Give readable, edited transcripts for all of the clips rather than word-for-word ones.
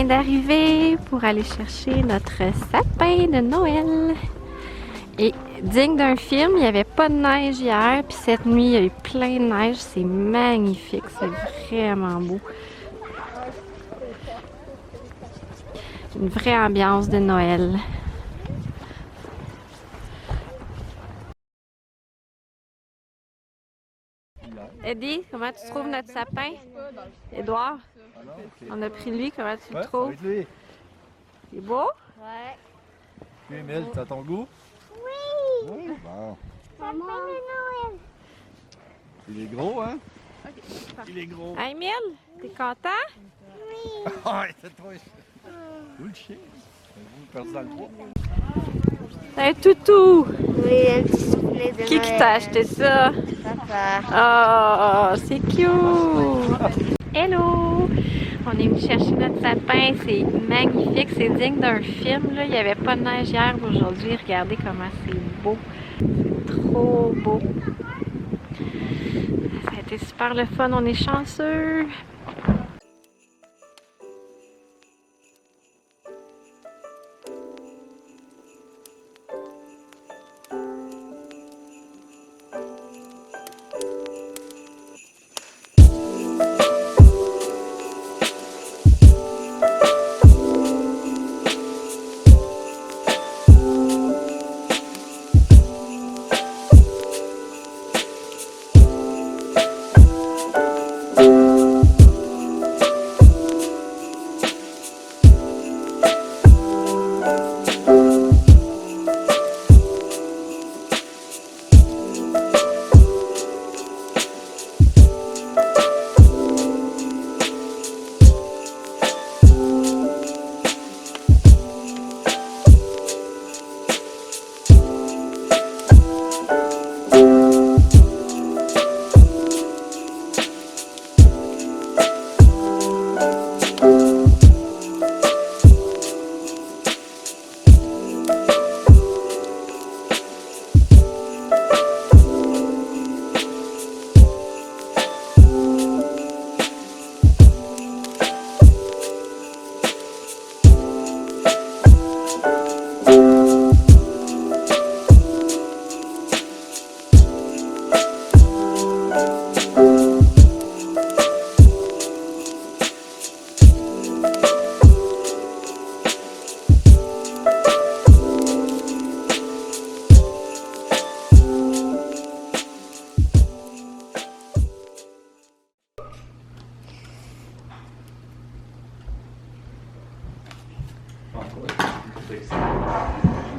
vient d'arriver pour aller chercher notre sapin de Noël. Et digne d'un film, il n'y avait pas de neige hier, puis cette nuit, il y a eu plein de neige. C'est magnifique, c'est vraiment beau. Une vraie ambiance de Noël. Eddie, comment tu trouves notre sapin? Édouard, on a pris lui, comment tu le trouves? Il est beau? Ouais. Tu Emile, t'as ton goût? Oui! Oui. Bon. Sapin de Noël! Il est gros, hein? Il est gros. Hey, Emile, t'es content? Oui! Ah, c'est toi. Où le chien? Vous perdu dans le trou? Un toutou! Oui, un petit soufflet de Qui t'a acheté ça? Papa. Oh, c'est cute! Hello! On est venu chercher notre sapin, c'est magnifique, c'est digne d'un film. Là. Il n'y avait pas de neige hier, aujourd'hui, regardez comment c'est beau. C'est trop beau. Ça a été super le fun, on est chanceux.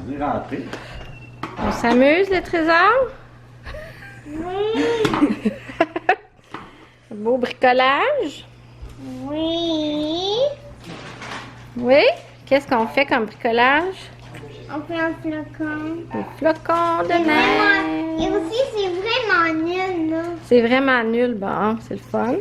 Je vais rentrer. On s'amuse, le trésor? Oui! Beau bricolage? Oui! Oui? Qu'est-ce qu'on fait comme bricolage? On fait un flocon. Des flocons de Et neige. aussi, c'est vraiment nul, là. C'est vraiment nul, bon, c'est le fun.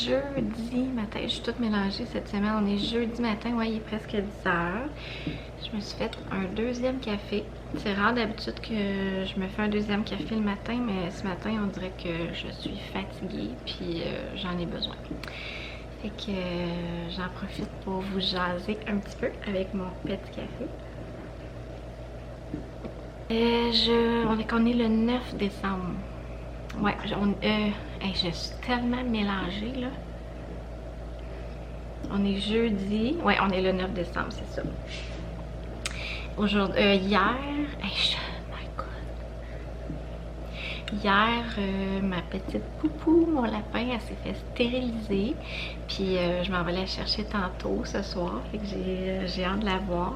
Jeudi matin, je suis toute mélangée cette semaine. On est jeudi matin, ouais, il est presque 10 h. Je me suis fait un deuxième café. C'est rare d'habitude que je me fais un deuxième café le matin, mais ce matin, on dirait que je suis fatiguée, puis j'en ai besoin. Fait que j'en profite pour vous jaser un petit peu avec mon petit café. On est le 9 décembre. Ouais, je suis tellement mélangée, là. On est jeudi. Ouais, on est le 9 décembre, c'est ça. Aujourd'hui, hier... my God. Hier, ma petite poupou, mon lapin, elle s'est fait stériliser. Puis je m'en vais la chercher tantôt ce soir. Fait que j'ai hâte de la voir.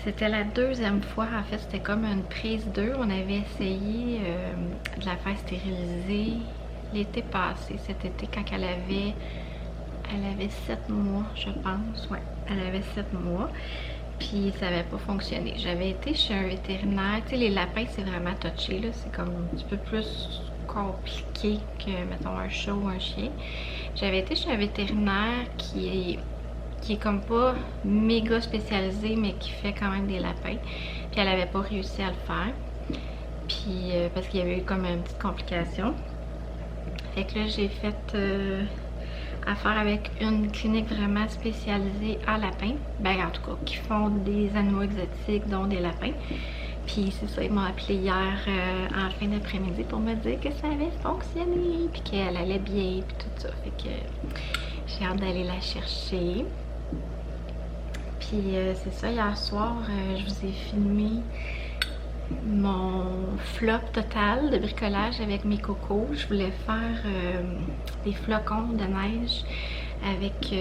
C'était la deuxième fois, en fait, c'était comme une prise 2. On avait essayé de la faire stériliser l'été passé, cet été, quand elle avait 7 mois, je pense. Ouais, elle avait 7 mois. Puis ça n'avait pas fonctionné. J'avais été chez un vétérinaire. Tu sais, les lapins, c'est vraiment touché, là. C'est comme un petit peu plus compliqué que, mettons, un chat ou un chien. J'avais été chez un vétérinaire qui est comme pas méga spécialisé, mais qui fait quand même des lapins. Puis elle avait pas réussi à le faire. Puis parce qu'il y avait eu comme une petite complication. Fait que là, j'ai fait affaire avec une clinique vraiment spécialisée à lapins. Ben en tout cas, qui font des animaux exotiques, dont des lapins. Puis c'est ça, ils m'ont appelé hier en fin d'après-midi pour me dire que ça avait fonctionné, puis qu'elle allait bien, puis tout ça. Fait que j'ai hâte d'aller la chercher. Puis c'est ça, hier soir, je vous ai filmé mon flop total de bricolage avec mes cocos. Je voulais faire des flocons de neige avec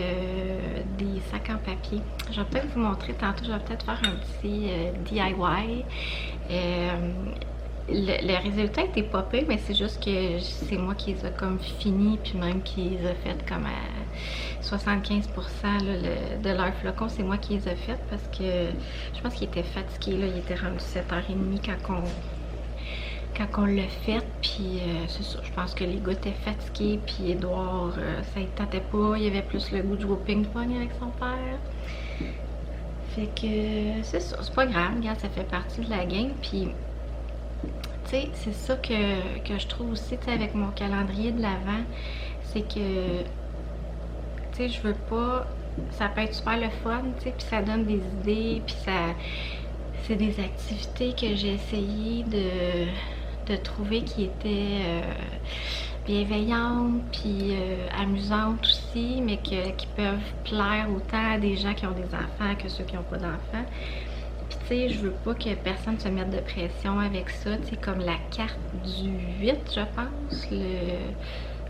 des sacs en papier. Je vais peut-être vous montrer tantôt, je vais peut-être faire un petit DIY. Le résultat était pas pire, mais c'est juste que c'est moi qui les a comme finis, puis même qui les a fait comme à 75% là, de leurs flocons, c'est moi qui les ai fait parce que je pense qu'il était fatigué, là, il était rendu 7h30 quand on l'a fait, puis c'est ça, je pense que les gars étaient fatigués, puis Édouard, ça ne tentait pas, il avait plus le goût de jouer au ping-pong avec son père. Fait que c'est ça, c'est pas grave, regarde, ça fait partie de la game, puis tu sais, c'est ça que je trouve aussi, tu sais, avec mon calendrier de l'Avent, c'est que, tu sais, je veux pas, ça peut être super le fun, tu sais, puis ça donne des idées, puis ça, c'est des activités que j'ai essayé de trouver qui étaient bienveillantes, puis amusantes aussi, mais qui peuvent plaire autant à des gens qui ont des enfants que ceux qui n'ont pas d'enfants. Puis tu sais, je veux pas que personne se mette de pression avec ça, tu sais, comme la carte du 8, je pense,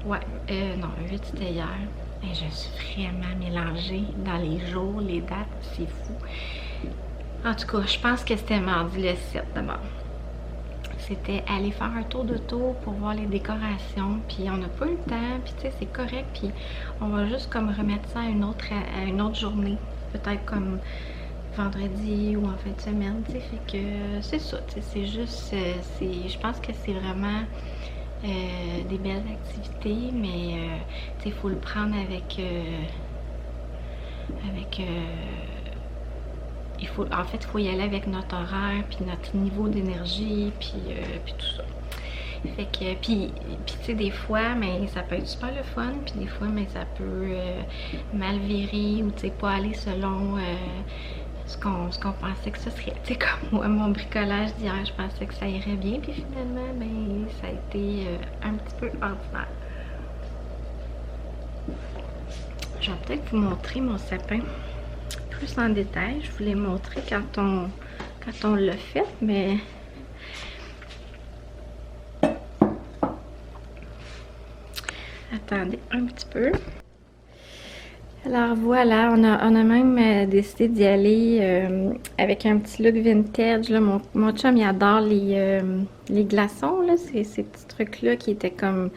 ouais, non, le 8 c'était hier. Et je suis vraiment mélangée dans les jours, les dates, c'est fou. En tout cas, je pense que c'était mardi le 7 d'abord. C'était aller faire un tour d'auto pour voir les décorations, puis on n'a pas eu le temps, puis tu sais, c'est correct, puis on va juste comme remettre ça à une autre journée, peut-être comme vendredi ou en fin de semaine, tu sais, fait que c'est ça, tu sais, c'est juste, je pense que c'est vraiment des belles activités, mais tu sais, il faut le prendre avec en fait, il faut y aller avec notre horaire, puis notre niveau d'énergie, puis tout ça. Fait que, puis tu sais, des fois, mais ça peut être super le fun, puis des fois, mais ça peut mal virer, ou tu sais, pas aller selon ce qu'on pensait que ce serait. Tu sais, comme moi, mon bricolage d'hier, je pensais que ça irait bien, puis finalement, ben, ça a été un petit peu ordinaire. Je vais peut-être vous montrer mon sapin plus en détail. Je vous l'ai montré quand on l'a fait, mais attendez un petit peu. Alors voilà, on a même décidé d'y aller avec un petit look vintage. Là, mon chum, il adore les glaçons, là, ces petits trucs-là qui étaient comme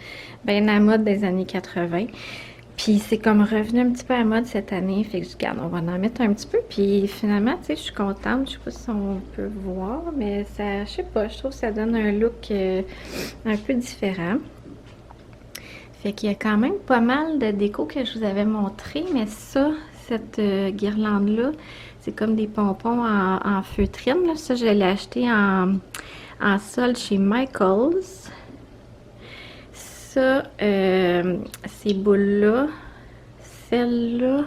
bien à mode des années 80. Puis c'est comme revenu un petit peu à mode cette année, fait que je garde, on va en mettre un petit peu. Puis finalement, tu sais, je suis contente, je sais pas si on peut voir, mais ça, je sais pas, je trouve que ça donne un look un peu différent. Fait qu'il y a quand même pas mal de déco que je vous avais montré, mais ça, cette guirlande-là, c'est comme des pompons en feutrine, là. Ça, je l'ai acheté en solde chez Michaels. Ça, ces boules-là, celle-là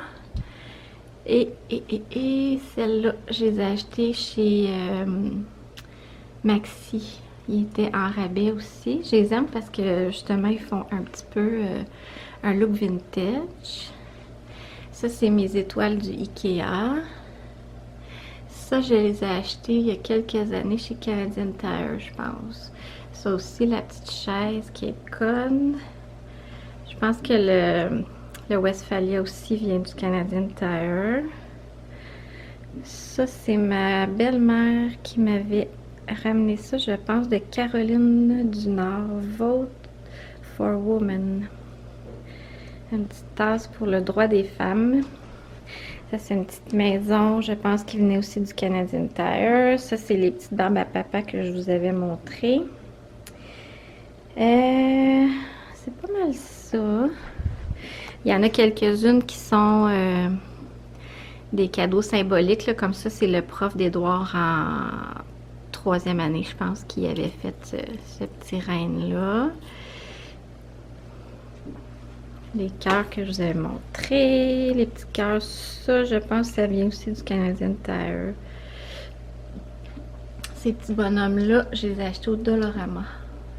et celle-là, je les ai achetées chez Maxi. Ils étaient en rabais aussi. Je les aime parce que justement, ils font un petit peu un look vintage. Ça, c'est mes étoiles du Ikea. Ça, je les ai achetées il y a quelques années chez Canadian Tire, je pense. Ça aussi, la petite chaise qui est conne. Je pense que le Westphalia aussi vient du Canadian Tire. Ça, c'est ma belle-mère qui m'avait ramené ça, je pense, de Caroline du Nord. Vote for Women. Une petite tasse pour le droit des femmes. Ça, c'est une petite maison, je pense, qui venait aussi du Canadian Tire. Ça, c'est les petites barbes à papa que je vous avais montrées. C'est pas mal ça. Il y en a quelques-unes qui sont des cadeaux symboliques, là, comme ça, c'est le prof d'Édouard en 3e année, je pense, qui avait fait ce petit renne-là. Les cœurs que je vous avais montrés, les petits cœurs, ça, je pense que ça vient aussi du Canadian Tire. Ces petits bonhommes-là, je les ai achetés au Dollarama.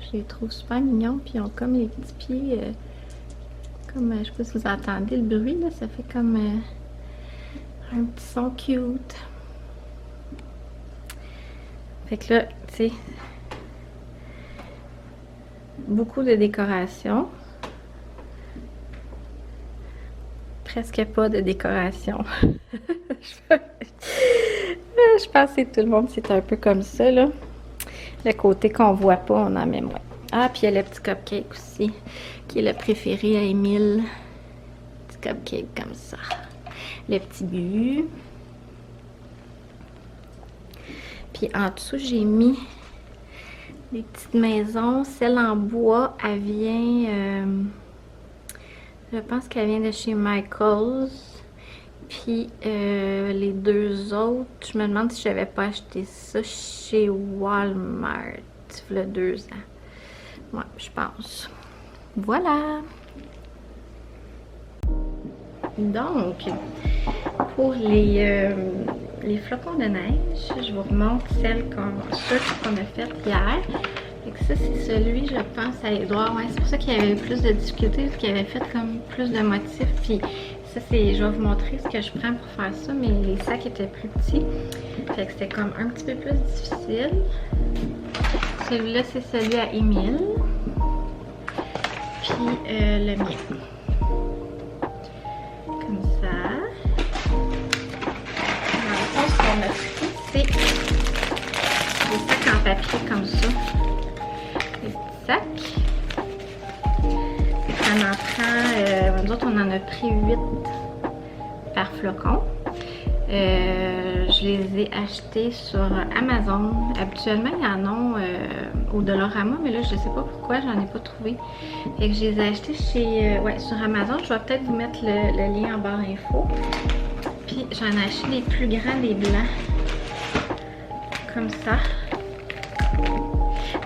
Je les trouve super mignons, puis ils ont comme les petits pieds, comme, je sais pas si vous entendez le bruit, là, ça fait comme un petit son cute. Fait que là, tu sais, beaucoup de décoration. Presque pas de décoration. Je pense que tout le monde, c'est un peu comme ça, là. Le côté qu'on voit pas, on en met moins. Ah, puis il y a le petit cupcake aussi, qui est le préféré à Émile. Petit cupcake comme ça. Le petit but. Puis en dessous, j'ai mis des petites maisons. Celle en bois, elle vient... je pense qu'elle vient de chez Michaels. Puis les deux autres, je me demande si j'avais pas acheté ça chez Walmart il y a 2 ans. Ouais, je pense. Voilà. Donc, pour les flocons de neige, je vous remontre ceux qu'on a fait hier. Et que ça, c'est celui, je pense, à Édouard. Ouais, c'est pour ça qu'il y avait plus de difficultés, parce qu'il avait fait comme plus de motifs. Puis ça, c'est, je vais vous montrer ce que je prends pour faire ça, mais les sacs étaient plus petits. Fait que c'était comme un petit peu plus difficile. Celui-là, c'est celui à Émile. Puis le mien. Comme ça. Dans le fond, ce qu'on a pris, c'est des sacs en papier comme ça. Des petits sacs. On en prend, nous autres, on en a pris 8 par flocon. Je les ai achetés sur Amazon. Habituellement, il y en a au Dollarama, mais là, je ne sais pas pourquoi, j'en ai pas trouvé. Fait que je les ai achetés sur Amazon. Je vais peut-être vous mettre le lien en barre info. Puis, j'en ai acheté des plus grands, des blancs. Comme ça.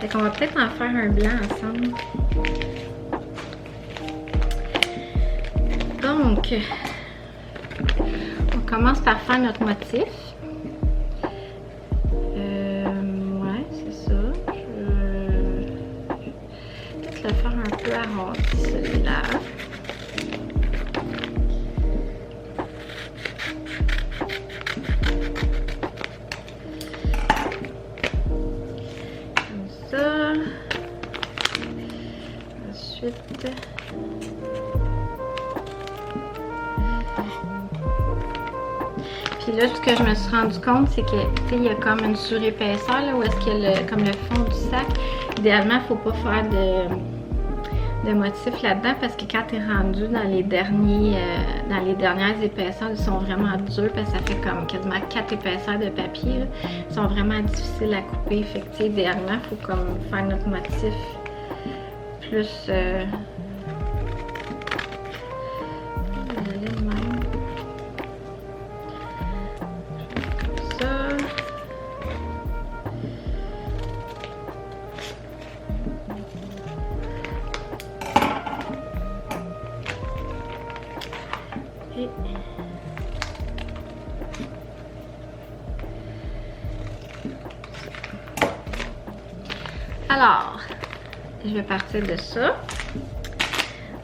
Fait qu'on va peut-être en faire un blanc ensemble. Donc, on commence par faire notre motif. Ouais, c'est ça. Je vais peut-être le faire un peu arrondi, celui-là. Comme ça. Ensuite... Puis là, ce que je me suis rendu compte, c'est que il y a comme une surépaisseur là, où est-ce qu'il y a comme le fond du sac. Idéalement, il ne faut pas faire de motifs là-dedans parce que quand tu es rendu dans les dernières épaisseurs, ils sont vraiment durs parce que ça fait comme quasiment 4 épaisseurs de papier. Là. Ils sont vraiment difficiles à couper. Fait que idéalement, il faut comme faire notre motif plus Alors, je vais partir de ça.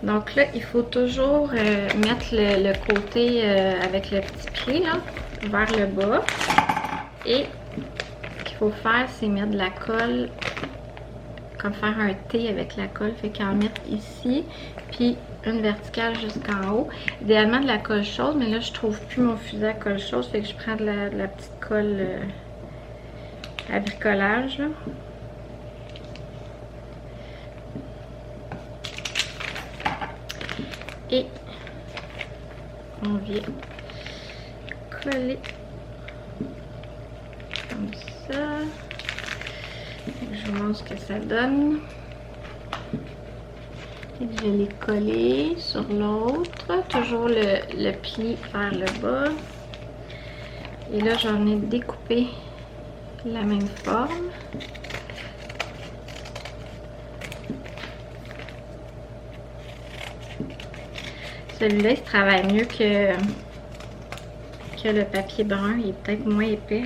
Donc là, il faut toujours mettre le côté avec le petit pied là, vers le bas. Et ce qu'il faut faire, c'est mettre de la colle comme faire un T avec la colle. Fait qu'en mettre ici, puis une verticale jusqu'en haut. Idéalement de la colle chaude, mais là je trouve plus mon fusil à colle chaude. Fait que je prends de la petite colle à bricolage, là. Et on vient coller comme ça. Je vous montre ce que ça donne. Et je l'ai collé sur l'autre, toujours le pli vers le bas. Et là j'en ai découpé la même forme. Celui-là, il se travaille mieux que le papier brun. Il est peut-être moins épais.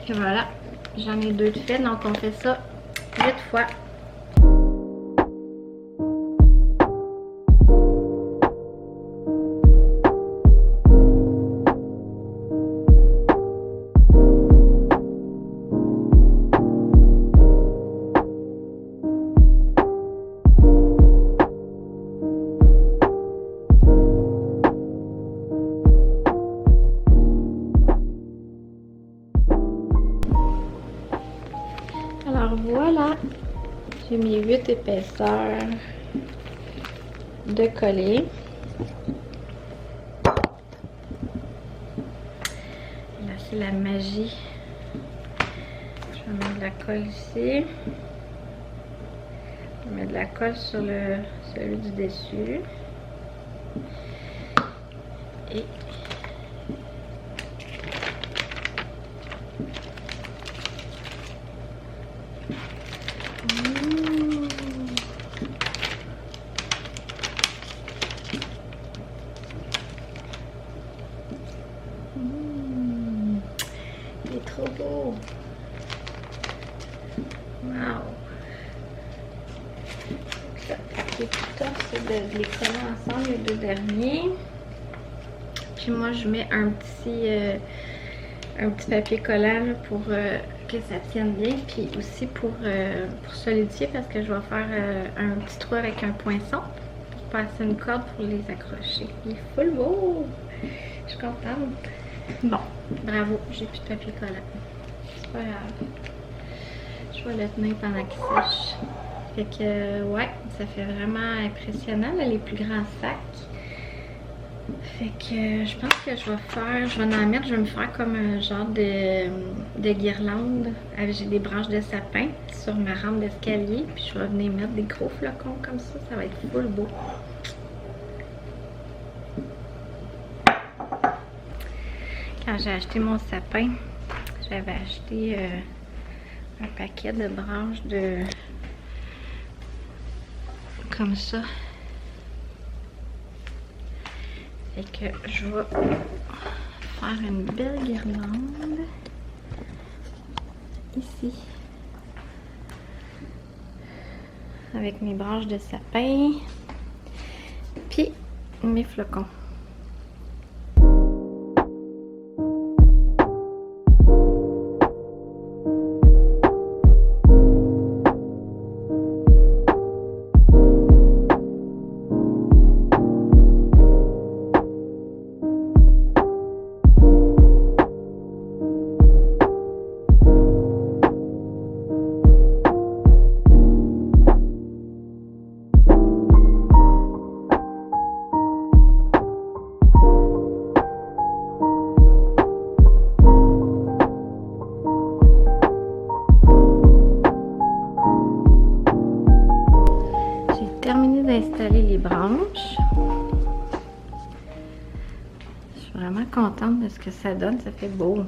Et voilà, j'en ai 2 de fait, donc on fait ça 8 fois. Alors voilà, j'ai mis 8 épaisseurs de coller. Là, c'est la magie. Je vais mettre de la colle ici. Je vais mettre de la colle sur celui du dessus. Et il est trop beau. Wow. Le plus tough, c'est de les coller ensemble, les 2 derniers. Puis moi, je mets un petit papier collant là, pour que ça tienne bien. Puis aussi pour solidifier, parce que je vais faire un petit trou avec un poinçon pour passer une corde pour les accrocher. Il est full beau! Je suis contente. Bon, bravo, j'ai plus de papier collant. C'est pas grave. Je vais le tenir pendant qu'il sèche. Fait que, ouais, ça fait vraiment impressionnant, là, les plus grands sacs. Fait que je pense que je vais en mettre, je vais me faire comme un genre de guirlande. J'ai des branches de sapin sur ma rampe d'escalier. Puis je vais venir mettre des gros flocons comme ça va être full beau. Quand j'ai acheté mon sapin, j'avais acheté un paquet de branches comme ça. Fait que je vais faire une belle guirlande ici avec mes branches de sapin puis mes flocons. Installer les branches. Je suis vraiment contente de ce que ça donne, ça fait beau.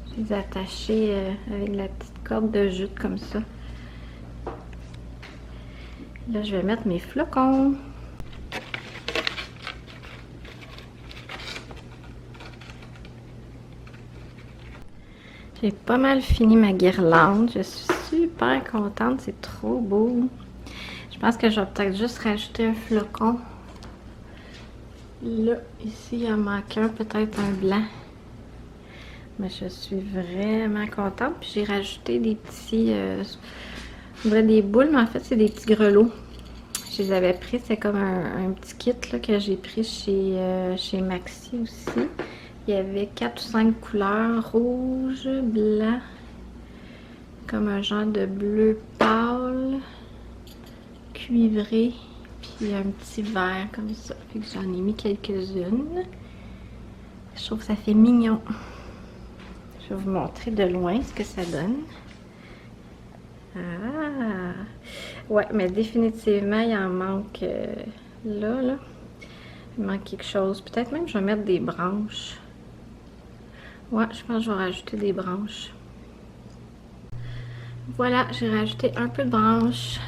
Je les ai attachés avec la petite corde de jute comme ça. Là, je vais mettre mes flocons. J'ai pas mal fini ma guirlande. Je suis super contente. C'est trop beau. Je pense que je vais peut-être juste rajouter un flocon. Là, ici, il en manque un, peut-être un blanc. Mais je suis vraiment contente. Puis j'ai rajouté des petits... on dirait des boules, mais en fait, c'est des petits grelots. Je les avais pris. C'est comme un petit kit là, que j'ai pris chez Maxi aussi. Il y avait 4 ou 5 couleurs. Rouge, blanc, comme un genre de bleu pâle, cuivré, puis un petit vert comme ça. Fait que j'en ai mis quelques-unes. Je trouve que ça fait mignon. Je vais vous montrer de loin ce que ça donne. Ah! Ouais, mais définitivement, il en manque là. Il manque quelque chose. Peut-être même que je vais mettre des branches. Ouais, je pense que je vais rajouter des branches. Voilà, j'ai rajouté un peu de branches.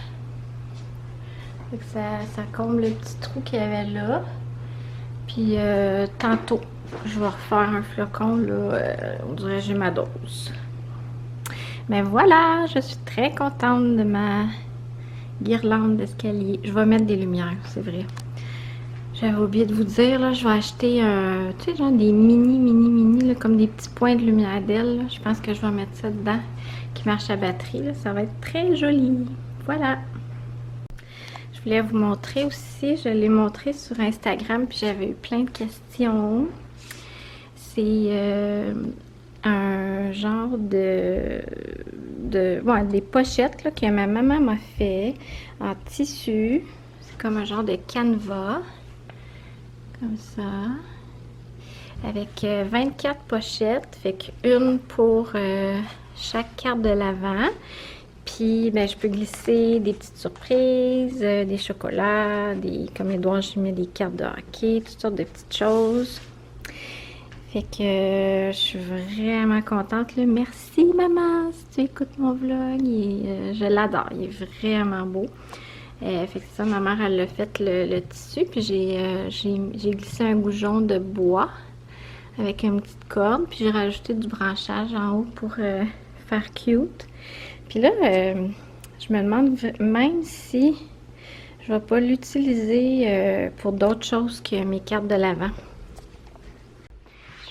Fait que ça comble le petit trou qu'il y avait là. Puis tantôt, je vais refaire un flocon là. On dirait que j'ai ma dose. Mais voilà, je suis très contente de ma guirlande d'escalier. Je vais mettre des lumières, c'est vrai. J'avais oublié de vous dire, là, je vais acheter, tu sais, genre des mini, là, comme des petits points de lumière d'aile. Je pense que je vais mettre ça dedans, qui marche à batterie. Là. Ça va être très joli. Voilà. Je voulais vous montrer aussi, je l'ai montré sur Instagram, puis j'avais eu plein de questions. C'est un genre ouais, des pochettes là, que ma maman m'a fait en tissu. C'est comme un genre de canevas. Comme ça. Avec 24 pochettes. Fait qu'une pour chaque carte de l'Avent. Puis, ben, je peux glisser des petites surprises, des chocolats, comme Edouard, j'ai mis des cartes de hockey, toutes sortes de petites choses. Fait que je suis vraiment contente. Là. Merci, maman, si tu écoutes mon vlog. Je l'adore, il est vraiment beau. Fait que ça, ma mère, elle a fait le tissu, puis j'ai glissé un goujon de bois avec une petite corde, puis j'ai rajouté du branchage en haut pour faire cute. Puis là, je me demande même si je vais pas l'utiliser pour d'autres choses que mes cartes de l'Avent.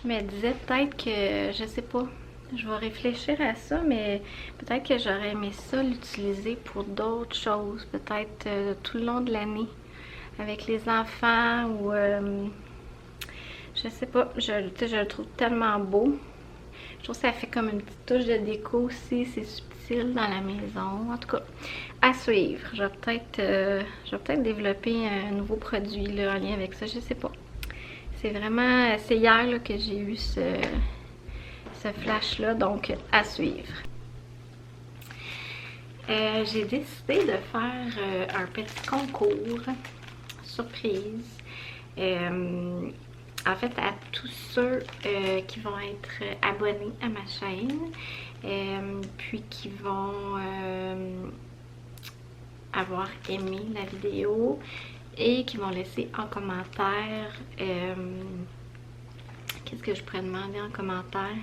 Je me disais peut-être que, je sais pas, je vais réfléchir à ça, mais peut-être que j'aurais aimé ça l'utiliser pour d'autres choses, peut-être tout le long de l'année, avec les enfants ou je sais pas, je le trouve tellement beau. Je trouve que ça fait comme une petite touche de déco aussi, c'est subtil dans la maison. En tout cas, à suivre. Je vais peut-être développer un nouveau produit là, en lien avec ça, je sais pas. C'est vraiment, c'est hier là, que j'ai eu ce flash-là, donc à suivre. J'ai décidé de faire un petit concours surprise. En fait, à tous ceux qui vont être abonnés à ma chaîne, puis qui vont avoir aimé la vidéo et qui vont laisser en commentaire qu'est-ce que je pourrais demander en commentaire.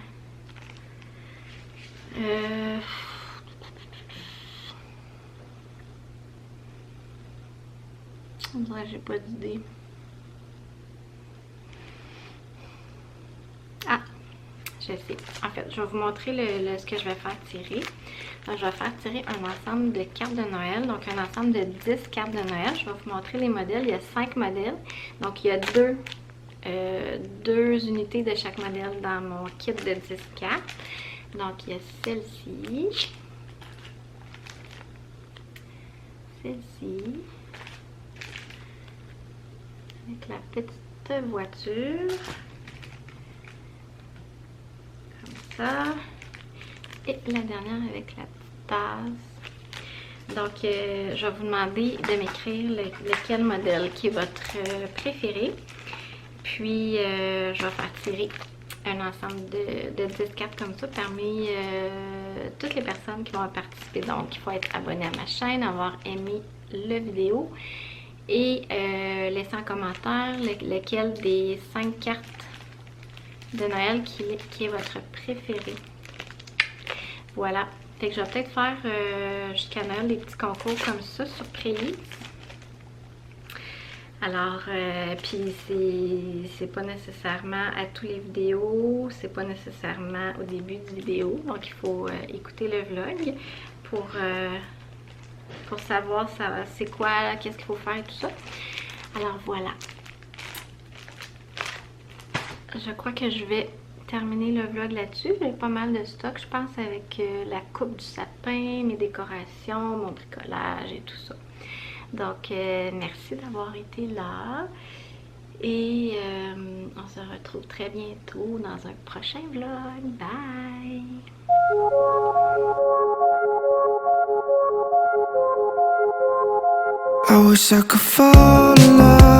On dirait que j'ai pas d'idée. Ah, je sais. En fait, je vais vous montrer ce que je vais faire tirer. Donc, je vais faire tirer un ensemble de cartes de Noël. Donc, un ensemble de 10 cartes de Noël. Je vais vous montrer les modèles. Il y a 5 modèles. Donc, il y a deux unités de chaque modèle dans mon kit de 10 cartes. Donc, il y a celle-ci. Celle-ci. Avec la petite voiture. Ça. Et la dernière avec la petite tasse. Donc, je vais vous demander de m'écrire lequel modèle qui est votre préféré. Puis, je vais faire tirer un ensemble de 10 cartes comme ça parmi toutes les personnes qui vont participer. Donc, il faut être abonné à ma chaîne, avoir aimé la vidéo et laisser en commentaire lequel des 5 cartes de Noël qui est votre préféré. Voilà. Fait que je vais peut-être faire jusqu'à Noël des petits concours comme ça, surprise. Alors, puis c'est pas nécessairement à tous les vidéos, c'est pas nécessairement au début du vidéo. Donc, il faut écouter le vlog pour savoir c'est quoi, qu'est-ce qu'il faut faire et tout ça. Alors, voilà. Je crois que je vais terminer le vlog là-dessus. J'ai pas mal de stock, je pense, avec la coupe du sapin, mes décorations, mon bricolage et tout ça. Donc, merci d'avoir été là. Et on se retrouve très bientôt dans un prochain vlog. Bye! I wish I could fall in love